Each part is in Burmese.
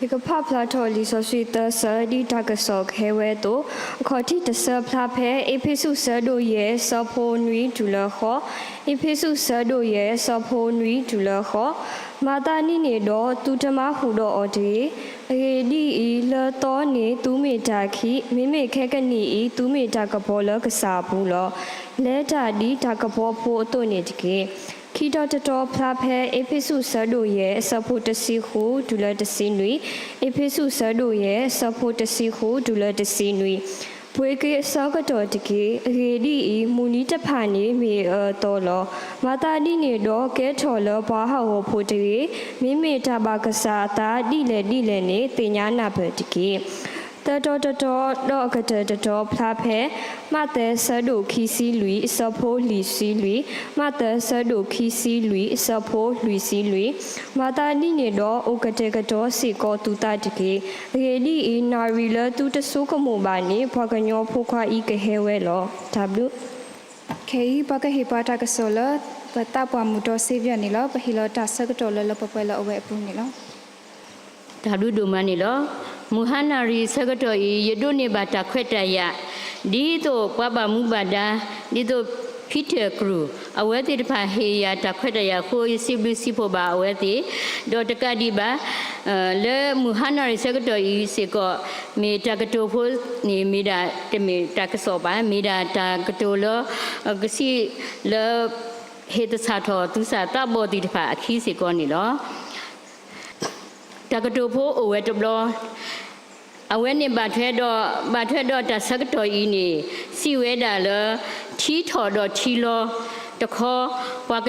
ဒီကဖဖလာထော်လီဆိုစီတဆာဒီတကဆော့ခဲဝဲတော့ခေါ်တီတဆဖလာဖဲအေဖိစုဆဒိုရဲ့ဆဖိုနွီဒူလာခေါ်အေဖိစုဆဒိုရဲ့ဆဖိုနွီဒူလာခေါ်မာတာနိနေတော့သူတမဟူတော့အော်ဒီအေဒီဤလတော်နေသူမေတာခိမိမေခဲကနီဤသူမေတာကဘောလကစားဘူးလောလဲတာဒီတာကဘောဖို့အတုနေတကေခီတော်တော်ဖလာဖဲအေဖိစုဆဒိုရဲ့ဆဖိုတစီဟုဒူလာတစီနွီအေဖိစုဆဒိုရဲ့ဆဖိုတစီဟုဒူလာတစီနွီဘွေကေဆောကတော်တကေရေဒီဤမူနီတဖာနေမေတော်လောမာတာဒီနေတော့ကဲထော်လောဘာဟောဖို့တေမိမေတာဘာကစားတာဒီလေနေတင်ညာနာဘတကေတတော်တော့ကတဲ့တော်ဖလာဖဲမတဲ့ဆဒိုခီစီလူစဖိုးလီစီလူမတဲ့ဆဒိုခီစီလူစဖိုးလူစီလူမာတာနိနေတော့ဩကတဲ့ကတော့စီကောတူတာတကေရေဒီအနာရီလတူတဆုကမိုပါနေဘကညောဖိုခွာဤကဟဲဝဲလော W ခေဘကဟိပါတာကဆောလပတာပွားမှုတော့စေပြနေလောပဟီလောတာဆကတော်လပပွဲလောအဝဲပူနေလော W ဒိုမနီလောမူဟနာရီဆကတော်ဤယဒုနေဘာတာခွက်တရဒီတို့ပပမှုပါဒာဒီတို့ဖိတကရူအဝဲတိတဖာဟေယာတာခွက်တရခိုးစီဘစီဖို့ပါအဝဲတိဒေါ်တကဒီဘာလေမူဟနာရီဆကတော်ဤစေကောမေတကတိုဖို့နေမိတာတမေတကဆောပါမိတာတာကတိုလောကစီလေဟေတစာတော်သူစာတဘောတိတဖာအခီးစေကောနေလောတကတိုဖို့အဝဲတဘလောအဝဲနေဘာထွဲတော့တဆကတော်ဤနေစီဝဲတာလထီထော်တော့ထီလောတခေါ်ပွား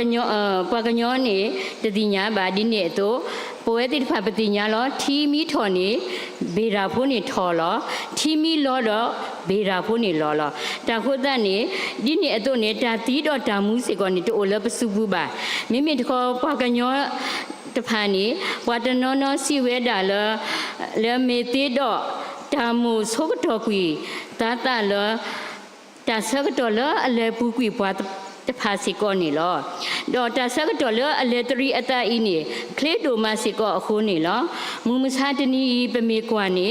ကညောနေတတိညာဘာဒီနေတော့ပွဲတိဖာပတိညာလောထီမီထော်နေဘေရာဖို့နေထော်လောထီမီလောတော့ဘေရာဖို့နေလောလောတခုတ်တဲ့နေဒီနေအတော့နေတာတီးတော့တာမှုစီကောနေတိုလပစုဘူးပါမိမိတခေါ်ပွားကညောတဖာနေဝတနောနောစီဝဲတာလဲမေတိတော့တာမူဆုကတော်ကွီတာတာလတာဆကတော်လအလဲပူကွီပွားတဖာစီကောနေလောတော့တာဆကတော်လအလဲတရီအတအီနေကလေတိုမစီကောအခုနေလောမူမဆာတနီပမေကွာနေ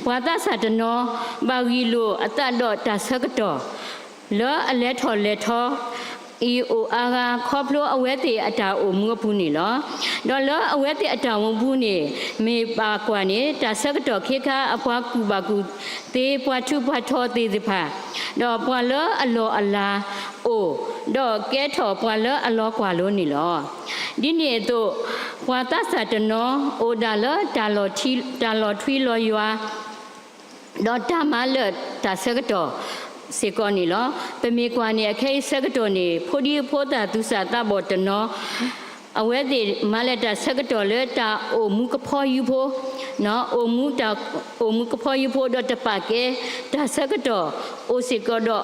ဘွာတာဆာတနောဘာဂီလိုအတတော့တာဆကတော်လောအလဲထော်လဲထော်อีโออาခေါပလိုအဝဲတေအတာအိုမှုဘူးနေလောဒေါ်လောအဝဲတေအတာဝဘူးနေမေပါကွာနေတာဆကတော်ခေခါအပွားကူပါကူတေပွားထုပွားထောတေဒီဖာဒေါ်ပွားလောအလောအလာအိုဒေါ်ကဲထော်ပွားလောအလောကွာလို့နေလောဒီနေ့တော့ပွားတဆာတနောအိုဒါလောတာလောထွီလောရွာဒေါ်တာမလောတာဆကတော်စေကောနီလောပမေကွာနေအခဲဆကတော်နေဖိုဒီဖိုတာသူစာတဘောတနောအဝဲတိမလက်တာဆကတော်လေတာအိုမူကဖောယူဖို့နော်အိုမူကဖောယူဖို့တော့တပကေတာဆကတော်အိုစေကောတော့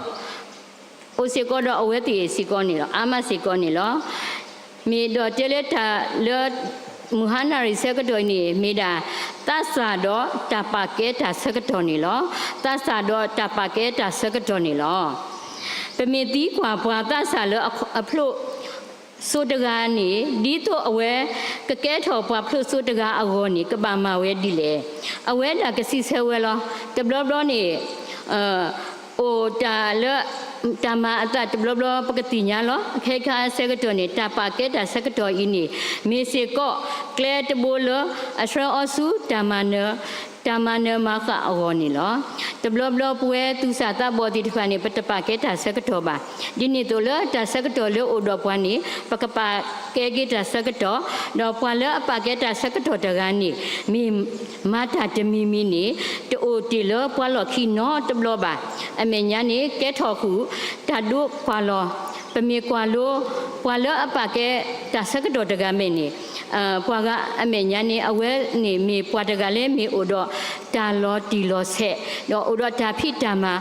အဝဲတိစေကောနီလောအာမစေကောနီလောမေတော့တဲလက်တာလေမူဟနာရီဆကတော်နေမေတာတဆာတော့တပကေတာဆကတော်နေလောတဆာတော့တပကေတာဆကတော်နေလောပမေတိကွာဘွာတဆာလအဖလို့ဆိုတကားနေဒီတော့အဝဲကကဲထော်ဘွာဖလို့ဆိုတကားအဂောနေကပါမဝဲဒီလေအဝဲတာကစီဆဲဝဲလောတဘလဘလနေအိုတာလတမအတတဘလဘလပကတိညာလောအခေခါဆကတော်နေတာပကေတာဆကတော်ဤနေမေစေကောကလေတဘောလအရှရောအစုတမနမခအဝနီလောတဘလဘလပွဲသူစာတဘောတိတဖာနေပတပကေတာဆကတော်ပါဒီနေ့တို့လတာဆကတော်လို့အိုတော်ပွားနေပကပကေကေတာဆကတော်တော့ပွာလအပကေတာဆကတော်တကားနေမိမတာတမီမီနေတိုတီလောပွာလောခီနောတဘလပါအမေညာနေကဲထော်ခုတဒုပွာလောပမေကွာလိုပွာလောအပကေတာဆကတော်တကားမေနေပွာကအမေညာနေအဝဲနေမေပွာတကလည်းမေအိုတော့တာလောတီလောဆက်တော့အိုတော့တာဖိတာမှာ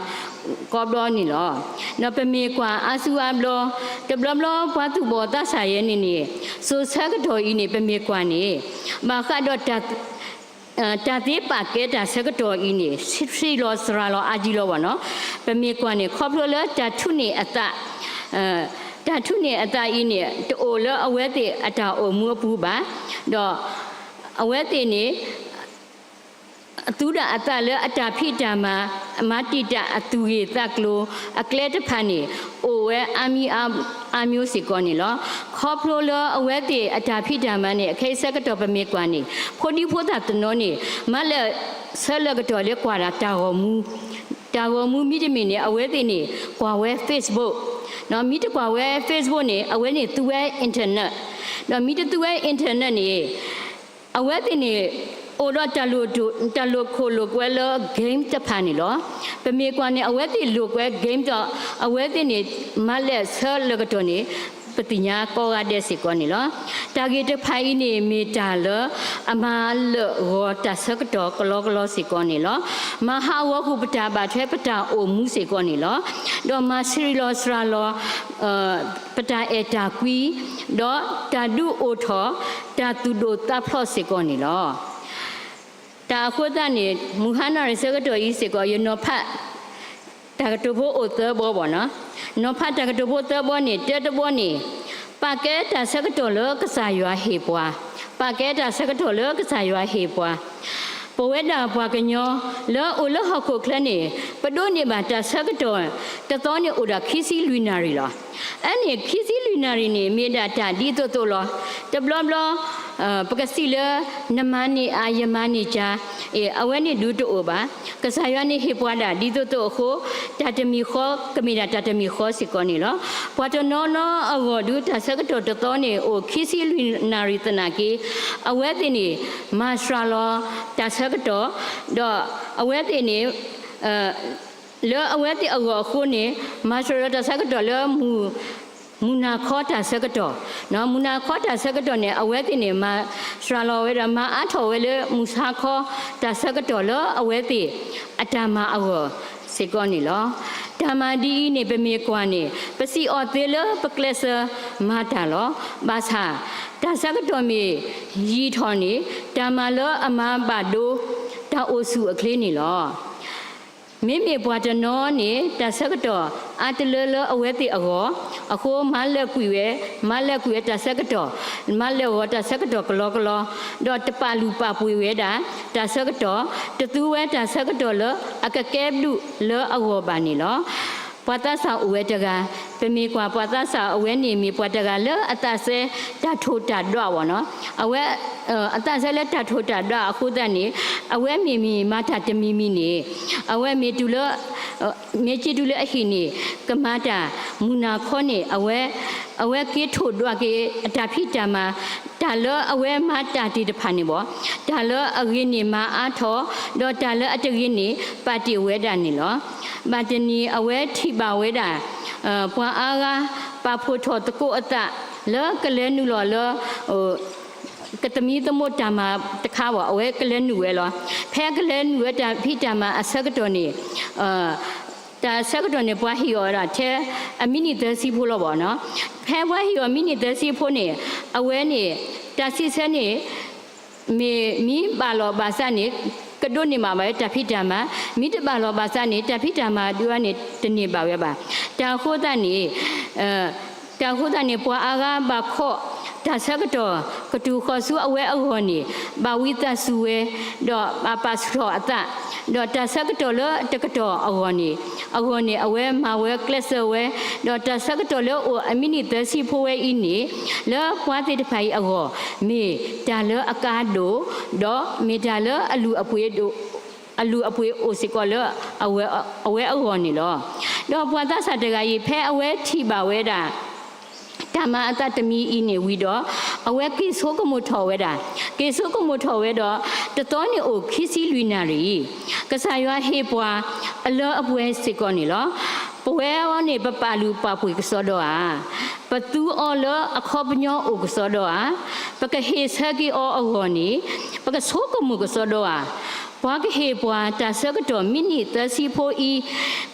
ကောဘလောနီလောနော်ပမေကွာအာဆူအဘလောတဘလဘလောဘွားသူဘောတဆာရဲ့နေနေဆိုဆကတော်ဤနေပမေကွာနေမခါတော့တာတိပါကေတာဆကတော်ဤနေစီလောစရာလောအာဂျီလောဘောနော်ပမေကွာနေခေါပလောလတာထုနေအတတာထုနေအတဤနေတိုလအဝဲတေအတာအိုမှုဘူးပါတော့အဝဲတေနေ အတူတာအတလအတာဖိတာမှာအမတိတာအတူရတကလိုအကလက်တဖန်နေအိုဝဲအမီအမျိုးစီကောနေလောခေါပလိုလအဝဲတေအတာဖိတာမနဲ့အခိစက်ကတော့ပမေကွာနေဖိုဒီဖိုတာတနောနေမလက်ဆဲလကတော့လေကွာတာဟောမူမိတမင်းနေအဝဲတေနေကွာဝဲ Facebook နော်မိတကွာဝဲ Facebook နေအဝဲနေသူဝဲ internet နော်မိတသူဝဲ internet နေအဝဲတေနေအိုတော့တလူခိုလိုကွဲလ game တဖာနေလောပမေကွာနေအဝဲတိလူကွဲ game တော့အဝဲတိနေမလက်ဆဲလကတော့နေပတိညာကောရတဲ့စီကောနေလောတာဂီတဖိုင်နေမီတာလအမလရောတဆကတော့ကလောစီကောနေလောမဟာဝခုပတာပါထဲပတာအိုမှုစီကောနေလောတော့မစရီလောစရာလောပတာအတာကွီတော့တာဒူအိုထောတာတူဒိုတာဖလောစီကောနေလောတာခုဒနေမူဟနာရစကတော့ဤစီကောယနောဖတ်တာကတူဖို့အိုသဘောပေါ့နော်နောဖတ်တာကတူဖို့သဘောနေတက်တဘောနေပါကဲတာစကတော့လကစားရွာဟေပွားပါကဲတာစကတော့လကစားရွာဟေပွားပဝဲတာပွားကညောလောအိုလဟခုခလနေပဒိုနေပါတာစကတော့တတော်နေအိုဒါခီစီလူနာရီလောအဲ့နေခီစီလူနာရီနေမေတာတာဒီတိုလောတဘလဘလပကစီလနမနီအာယမနီချာအဝဲနေဒူတိုဘာကဆာယနီဟေပွားတာဒီတိုခိုတာတမီခောကမီတာတမီခောစီကောနီလောပွာတနောနောအဝဒူတာစကတော့တတော်နေအိုခီစီလူနာရီတနာကီအဝဲတင်နေမာရှရာလောတာစကတော့တော့အဝဲတင်နေလောအဝဲတင်အောခုနေမာရှရာတာစကတော့လောမူနာခောတာစကတော့နော်မူနာခောတာစကတော့နေအဝဲတင်နေမှာရှရာလောဝဲရမအထော်ဝဲလေမူစာခောတာစကတော့လောအဝဲတင်အတမအောစေကောနေလောဓမ္မဒီနေပမေကွာနေပစီအော်သေးလပကလစမာတာလောဘာသာတာစကတော့မီရီထော်နေဓမ္မလောအမဘာဒိုတာအိုစုအခလေးနေလောမိမိဘွားတနောနေတာစကတော့အတလလအဝဲတိအောအခုမလက်ကွေတာစကတော့မလက်ဝတာစကတော့ကလောတော့တပလူပပွေဝဲတာစကတော့တသူဝဲတာစကတော့လအကကဲဘလူလောအောပါနေလောပတ္တဆာအဝဲတကပမေကွာပတ္တဆာအဝဲနေမီပတ္တကလအတဆဲတထိုတာတော့ဝနော်အဝဲအတဆဲလက်တထိုတာတော့အခုတည်းနေအဝဲမီမထတမီနေအဝဲမီတူလမေချီတူလအခိနေကမတာမူနာခောနေအဝဲကေထိုတော့ကေအတာဖိတာမှာတာလအဝဲမတာတီတဖာနေပေါ့တာလအရင်းနေမအားထောတော့တာလအတရင်းနေပါတီဝဲတာနေလောဘာတနီအဝဲထိပါဝဲတာပွာအားကပါဖို့ထောတကုအတလောကလဲနုလောဟိုကတမီတမို့တာမှာတခါပေါ့အဝဲကလဲနုဝဲလောဖဲကလဲနုဝဲတာဖိတာမှာအစကတော့နေတာစကတော့နေပွားဟီရောတာထဲအမိနီသစီဖို့လို့ပေါ့နော်ဖဲပွားဟီရောမိနီသစီဖို့နေအဝဲနေတာစီဆဲနေမီပါလောဘာစနေကဒုန်နေမှာပဲတဖိတာမှာမိတပါလောဘာစနေတဖိတာမှာသူကနေတနေပါပဲပါတာခိုးတဲ့နေပွားအားကဘာခော့တာစကတော့ကတူခောဆူအဝဲအောနေဘာဝိတဆူဝဲတော့ပါပါဆူအတတော့တာစကတော့လတကတော့အောနေအဝဲမဝဲကလစ်ဝဲတော့တာစကတော့လအမီနီသစီဖိုဝဲအင်းနေလောပွားတဲ့ဖိုင်အောမေတာလအကာဒိုတော့မေတာလအလူအပွေးတို့အလူအပွေးအိုစီကောလအဝဲအောနေလောတော့ပွားသားစားတကကြီးဖဲအဝဲထိပါဝဲတာဓမ္မအတတမီအင်းနေဝီတော့အဝဲကိဆိုးကမို့ထော်ဝဲတာကိဆိုးကမို့ထော်ဝဲတော့တတော်နေအိုခီစီလူနာရီကစားရွာဟေပွားအလောအပွဲစစ်ကောနေလောပွဲဝနေပပလူပပွေကစောတော့ပတူအော်လအခေါပညောအိုကစောတော့ပကဟေဆာကီအောအောနေပကဆိုးကမို့ကစောတော့ပွားကဟေပွားတာစကတော့မိနီသစီဖိုဤ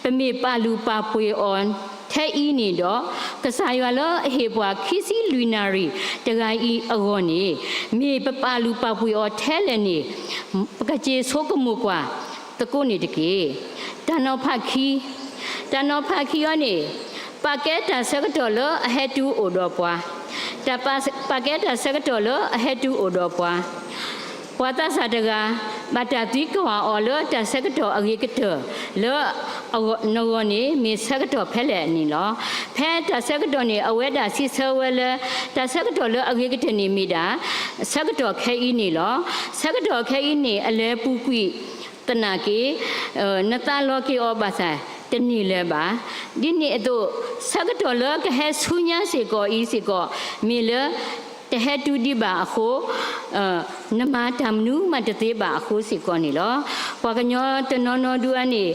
ပမေပလူပပွေအွန်ထဲဤနေတော့ကစားရွာလောအဟေပွားခီစီလူနာရီတဂိုင်ဤအောနေမေပပလူပပွေအောထဲလည်းနေပကကျေဆိုးကမှုကွာတကုနေတကေတနောဖခီရောနေပါကက်တာစကတော့လောအဟက်တူအိုတော့ပွားတပါကက်တာစကတော့လောအဟက်တူအိုတော့ပွားပွားတာစားတက บัตรตีกว่าอ๋อเลอแต่สักตัวอะไรก็เถอะเลอเอานวนี่มีสักตัวแพ้แหละนี่เหรอแพ้แต่สักตัวนี่เอาไว้ด่าซิเซอร์เวลแต่สักตัวเลออะไรก็เถอะนี่มีด่าสักตัวแค่อีนี่เหรอสักตัวแค่อีนี่อะไรปุกุยตนากีนัตตาโลกีออบาษาตนี่เลยบ่าดินี่ตัวสักตัวเลอก็ให้สุญญาสิโกอีสิโกมีเลอแต่ให้ดูดีบ่าโคนมาทำนู้มาจะเตะบ่าโคสิก่อนนี่เหรอพอกันย้อนตนนดูอันนี้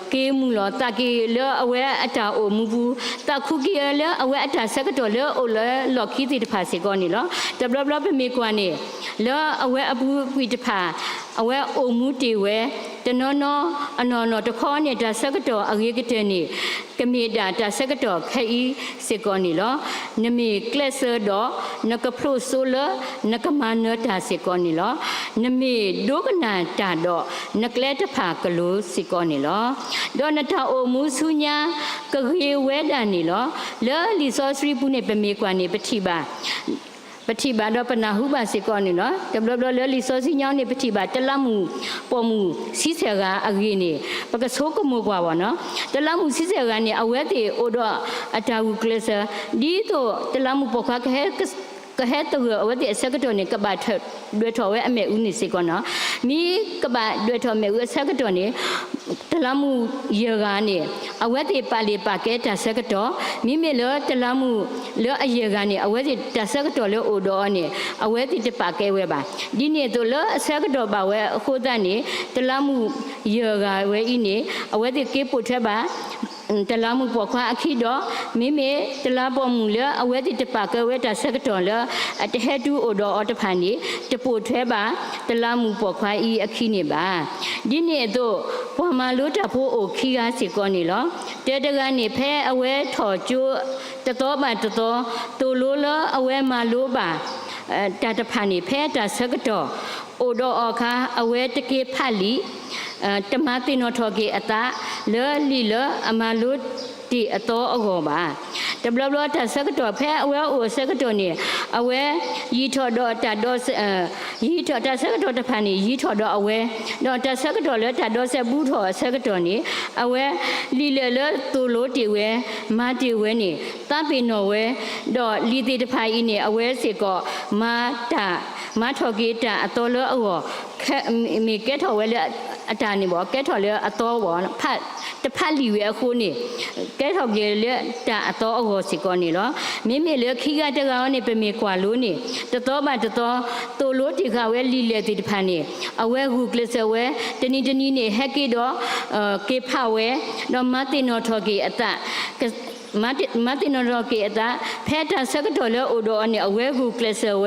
เกมุลตาเกเลเอาไว้อัตราโอมูบูตาคุกีเลเอาไว้อัตราสักตัวเลโอเลหลอกคิดติดภาสิก่อนนี่เหรอแต่บลาเป็นมีกว่านี่เลเอาไว้อบูวิตภาเอาไว้โอมูตีไว้ตนนอนอนตะข้อเนี่ยแต่สักตัวอะไรก็เจนี่ก็มีด่าแต่สักตัวแค่อีสิก่อนนี่เหรอนมีเกลเซอร์ดอนักพลุโซเลนักมาเนตาสิก่อนนี่เหรอนมีดูกันนาตาดอนักเล่ตผากลูสิก่อนนี่เหรอดอนตาโอมูสุญญากะเรเวดานี่เหรอเลอลิซอสรีปุเนี่ยเป็นมีกว่านี่ปฏิบาปฏิบัติเราปนาหุบาสิก่อนนี่เนาะแต่เราเลือลิโซสิญญาเนี่ยปฏิบัติตะละมูปอมูสิเสกาอกีนี่ปะกะโซกมูกว่าเนาะตะละมูสิเสกาเนี่ยอเวติโอดออะตาหุเคลซดีโตตะละมูปอคาก็ให้ตัวเอาไว้ที่สักตัวนี้กบฏด้วยทว่าอเมอุนิสิก่อนเนาะมีกบฏด้วยทว่าอเมอุสักตัวนี้ตะละมูเยกานี่เอาไว้ที่ปาลีปาเกตสักตัวมีเมลตะละมูเลอเยกานี่เอาไว้ที่ตสักตัวเลโอดอนี่เอาไว้ที่ปาเกเวบาดินี่ตัวเลสักตัวบ่าเวโคตานี่ตะละมูเยกาเวอีนี่เอาไว้ที่เก็บปุถบาตะลามุปอกว่าอคิดอมิเมตะลาปอมุเลอเวติตะปากเวตะสักตอเลอตะเฮดูโอดออตะพันนี่ตะปูแทบาตะลามุปอกว่าอีอคินี่บาดินี่โตปอมาลุตะโพโอคีกาสิกอนี่ลอเตตะกานี่แพ้อเวถอจูตะตอบาตะตอตูโลเลอเวมาโลบาตะตะพันนี่แพ้ตะสักตอโอดออคาอเวตะเกพะลีตมาติโนทอเกอตาเลอลีเลออมาลุติอโตอโกบาแต่บลาตะสักตัวแพ้อเวโอสักตัวนี่อเวยีทอดอตะดอยีทอตะสักตัวตะพันนี่ยีทอดออเวดอตะสักตัวเลตะดอเซบูทอสักตัวนี่อเวลีเลเลตูโลติเวมาติเวนี่ตาปิโนเวดอลีติตะพายอีนี่อเวสิกอมาตะมาทอเกตะอโตเลออแค่มีแกทอเวเลอาจารย์นี่บอกแกถอดเลยอตอบอกพัดแต่พัดลีเวคูนี่แกถอดเลยแต่อตอโอสิก่อนนี่เหรอมีเลยขี้กาตะกาวนี่เป็นมีกว่ารู้นี่ตะตอมาตะตอตัวรู้ที่เขาเวลีเลยติดพันนี่เอาไว้ฮูกเลเซเวตะนี่นี่แฮกกี้ดอเก็บผ้าเวดอมาติโนทอกีอตะมาติโนโรเกตาแพทย์สักตัวเลอโอดอนี่เอาไว้ฮูกเลเซเว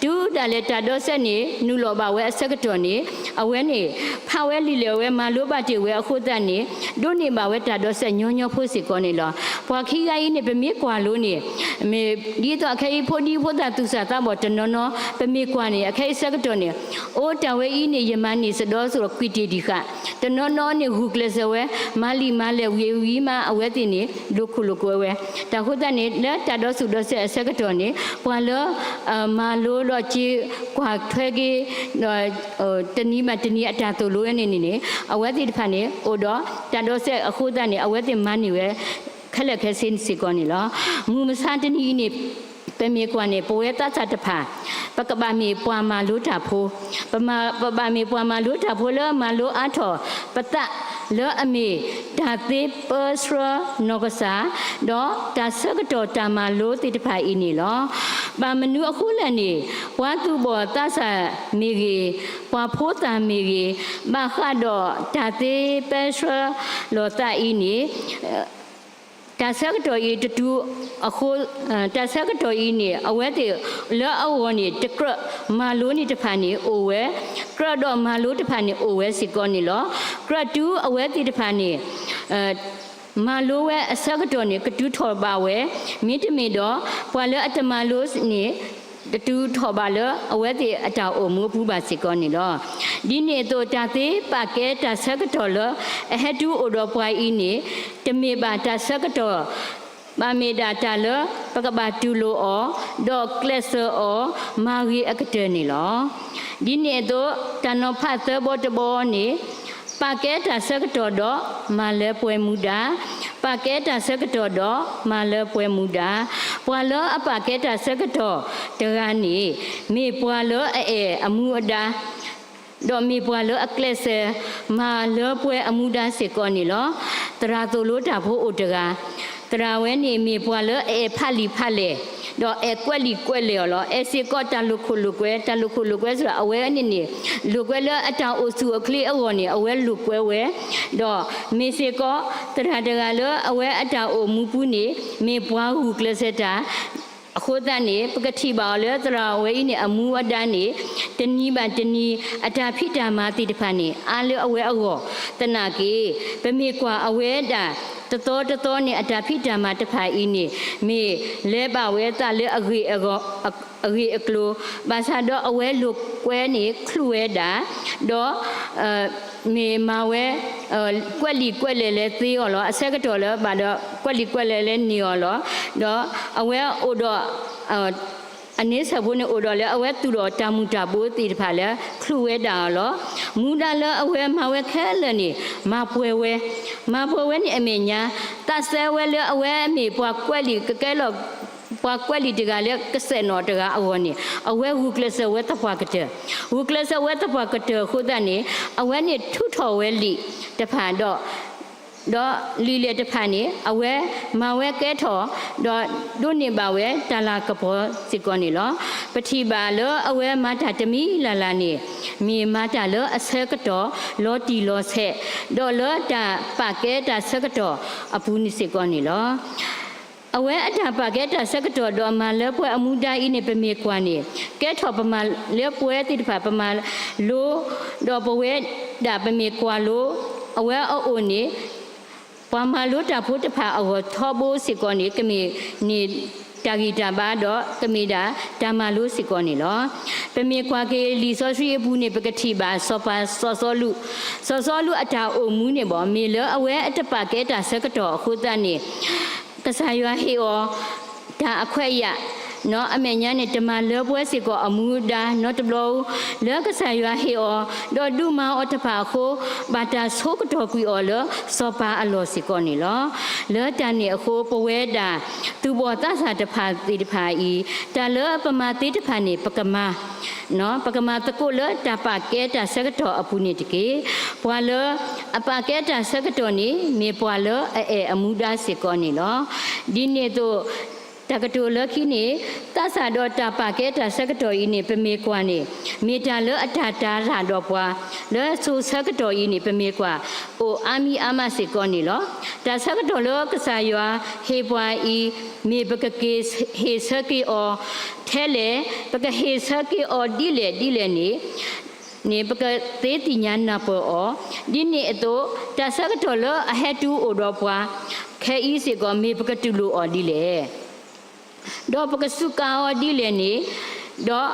ดูดาเลตาดอเซนี่นูโลบาเวสักตัวนี่เอาไว้นี่พาเวลีเลเวมาลุบาติเวอโคตานี่ดูนี่บาเวตาดอเซญญพุสิกอนี่ลอพอขี้กาอีนี่เป็นมีกว่ารู้นี่มีดีตัวแค่พอดีพอตาตุสาตาบ่ตนนอเป็นมีกว่านี่แค่สักตัวนี่โอตาเวอีนี่ยมานี่สะดอสุรกิติดิกะตนนอนี่ฮูกเลเซเวมาลีมาเลเววีมาเอาไว้ตินี่ลุคุลุกเวตาโคตานี่เลตาดอสุดอเซสักตัวนี่ปวาเลมาโลลอจีกว่าเทกีตนี่มาตนี่อาจารย์ตัวรู้นี่เอาไว้ที่พันนี่โอดอตาดอเซอโคตานี่เอาไว้ที่มันนี่เวขลักแค่สินสิก่อนนี่เหรอมูมซาตนี่นี่เป็นมีกว่านี่ปวยตาจัดผาปะกบามีปวามาลุตาโพปะบามีปวามาลุตาโพเลมาลุอาทอปะตะเลอเมดาติเปสรนกษาดอตาสกตอตามาลุติตผาอีนี่เหรอบามนุอคุลนี่วาตุบ่ตาสะมีกีปวาโพตามีกีบาคาดอดาติเปสรโลตาอีนี่ตาสักตัวอีตูอโคตาสักตัวอีนี่เอาไว้ที่เลอเอาวันนี้ตะกระมาลุนี่ตะพันนี่โอเวกระดอมาลุตะพันนี่โอเวสิก่อนนี่เหรอกระดูเอาไว้ที่ตะพันนี่มาลุเวสักตัวนี่กระดูทอบาเวมิตรมีดอพอเลออัตมาลุนี่ตะตูทอบาเลเอาไว้ที่อาจารย์โอมูผู้บาสิก่อนนี่เหรอดินี่ตัวตาติปากเกตาสักตัวเลอเฮดูโอดอปวายอีนี่ตะเมบาตาสักตัว ပါမေတာတာလပကဘာတူလိုအောဒေါကလဆာအောမာဂီအကတဲနီလောဒီနေတော့တနောဖတ်သဘောတဘောနေပါကဲတာစကတော်တော့မာလဲပွဲမူတာပါကဲတာစကတော်တော့မာလဲပွဲမူတာပွာလောအပါကဲတာစကတော်တကနေမေပွာလောအမှုအတာဒေါ်မီပွာလောအကလဆာမာလဲပွဲအမှုတာစေကောနီလောတရာတိုလိုတာဖို့ဥတကတရာဝဲနေမေပွာလောဖတ်လီဖတ်လေတော့ကွက်လီကွက်လေရောစီကောတလူခုလူကွဲဆိုတာအဝဲအနေနဲ့လူကွဲလအတောင်အဆူအခလီအဝေါ်နေအဝဲလူကွဲဝဲတော့မေစီကောတရာတကလအဝဲအတောင်အမူပူနေမေပွားဟုကလစတာအခုတန်နေပကတိပါလေတရာဝဲနေအမူအတန်းနေတနီးပါတနီးအတာဖိတာမာတိတဖန်နေအားလအဝဲအဝေါ်တနာကေပမေကွာအဝဲတာတတော်နေအတာဖိတာမာတဖာအင်းနေမေလဲပါဝဲတာလဲအဂေအကလိုဘာသာတော့အဝဲလုကွဲနေခလွဲတာတော့မေမာဝဲကွက်လီကွက်လေလဲသေးရောလောအဆက်ကတော့လဲဘာတော့ကွက်လီကွက်လေလဲနေရောလောတော့အဝဲအိုတော့အနေဆဘုန်အိုတော်လဲအဝဲသူတော်တာမူတာဘိုးတီတဖာလဲခလွဲတာလောမူတာလဲအဝဲမာဝဲခဲလဲနေမပွဲဝဲနေအမေညာတဆဲဝဲလဲအဝဲအမေပွားကွက်လီကကဲလောပွားကွက်လီတကလည်းကစဲနော်တကအဝနေအဝဲဝုကလဆဝဲတပွားကတဲ့ဝုကလဆဝဲတပွားကတဲ့ခုဒနေအဝဲနေထုထော်ဝဲလီတဖန်တော့လီလေတဖန်နေအဝဲမဝဲကဲထော်တော့ဒုနေပါဝဲတလာကဘောစစ်ကောနေလောပတိပါလောအဝဲမတာတမီလာနေမြေမတာလောအဆဲကတော့လောတီလောဆက်တော့လောတာပကဲတာဆကတော့အပူနိစစ်ကောနေလောအဝဲအတာပါကဲတာစကတော်တော်မှာလဲပွဲအမှုတိုင်းဤနေပမေကွာနေကဲထော်ပမာလဲပွဲတိတဖာပမာလိုတော့ဘဝဲဒါပမေကွာလိုအဝဲအိုနေပမာလိုတာဖို့တဖာအဝထောဘိုးစစ်ကောနေကမေနေတာဂီတာပါတော့ကမေတာတာမာလိုစစ်ကောနေလောပမေကွာကေလီဆောဆွေဘူးနေပကတိပါစောပါစောလူအတာအိုမူးနေပေါ့မေလအဝဲအတပါကဲတာစကတော်အခုတတ်နေကစားရွာဟေောဒါအခွဲ့ရနော်အမေညာနဲ့တမလောပွဲစီကောအမူဒါနော်တဘလောလောကစားရွာဟေောဒေါ်ဒူမာအတဖာခိုဘာတာဆိုကတော်ကွီအော်လောစောပါအလောစီကောနေလောတန်နေအခုပဝဲတာသူဘောတဆာတဖာတိတဖာဤတာလောပမာတိတဖာနေပကမာနော်ပကမာတကုလတပကဲတာစကတော်အပူနေတကေပွာလအပကဲတာစကတော်နေမေပွာလအမူဒါစီကောနေလောဒီနေတော့တကတူလခိနေတဆာတော့တပကဲတာစကတော်ဤနေပမေကွာနေမေတာလအထာတာရာတော့ပွာလဲဆူစကတော်ဤနေပမေကွာအိုအာမီအာမစီကောနေလောတာစကတော်လောကစားရွာဟေပွာဤမေပကကေဟေစကေအောထဲလေပကဟေစကေအောဒီလေနေပကသေးတိညာနာပေါ်ဒီနေအတော့တဆကတော်လောအဟက်တူအိုတော့ပွာခဲဤစီကောမေပကတူလိုအောဒီလေတော့ပကစုကာအောဒီလေနေတော့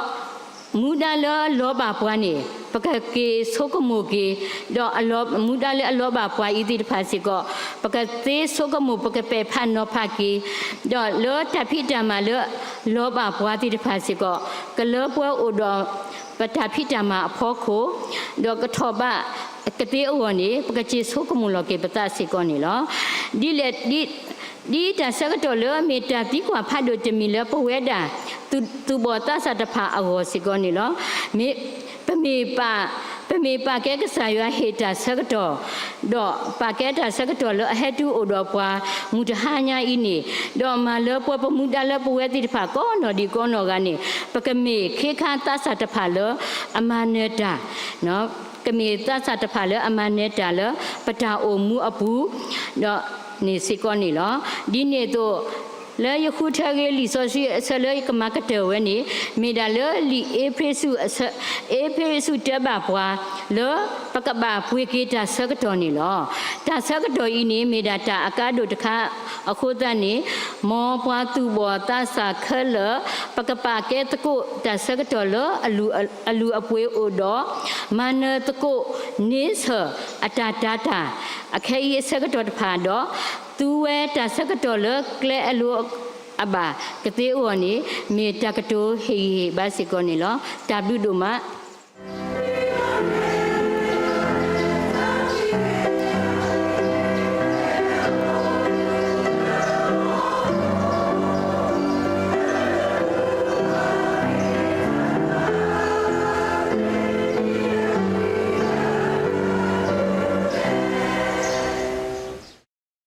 မူဒါလောဘပွားနေပကကေဆိုကမိုကေတော့အလောမူဒါလေအလောဘပွားဤတိတဖာစီကောပကသေးဆိုကမိုပကပေဖန်နောဖကေတော့လောတဖိတမလောဘပွားတိတဖာစီကောကလောပွားအိုတော့ပတာဖိတမအဖောခိုတော့ကထောဘကတိအဝနေပကချေဆိုကမိုလောကေပတာစီကောနေလောဒီတဆကတော်လောမေတ္တာတိကွာဖတ်လို့တမီလောပဝဲတာသူဘောတဆတဖာအဝစီကောနေလောမေပမေပါကဲကစားရွာဟေတာဆကတော်တော့ပါကဲတာဆကတော်လောအဟက်တူအိုတော်ပွားမူတဟာညာဤနေတော့မလောပွားပမူတလောပဝဲတိတဖာကောနော်ဒီကောနော်ကနေပကမေခေခါတဆတဖာလောအမနတာနော်ကမေတဆတဖာလောအမနတာလောပတာအိုမူအပူတော့နေစီကောနေလောဒီနေတော့လဲယခုထကေလီဆိုစီအစလဲကမကတဲဝဲနေမိဒါလဲလီအေဖေစုတဘပွားလောပကဘာဖွေကေတာဆကတော်နေလောတာဆကတော်ဤနေမိဒါတာအကားတို့တခါအခုတန်နေမောပွားသူဘောတဆာခလပကပကဲတကုတာဆကတော်လောအလူအပွေအိုတော့မနတကုနေဆအတာတာအခဲဤဆကတော်တဖာတော့ သူဝဲတာစကတော်လကလဲအလိုအဘာကတိဝနီမေတကတိုဟေဘာစီကောနီလောတာဘလူဒိုမ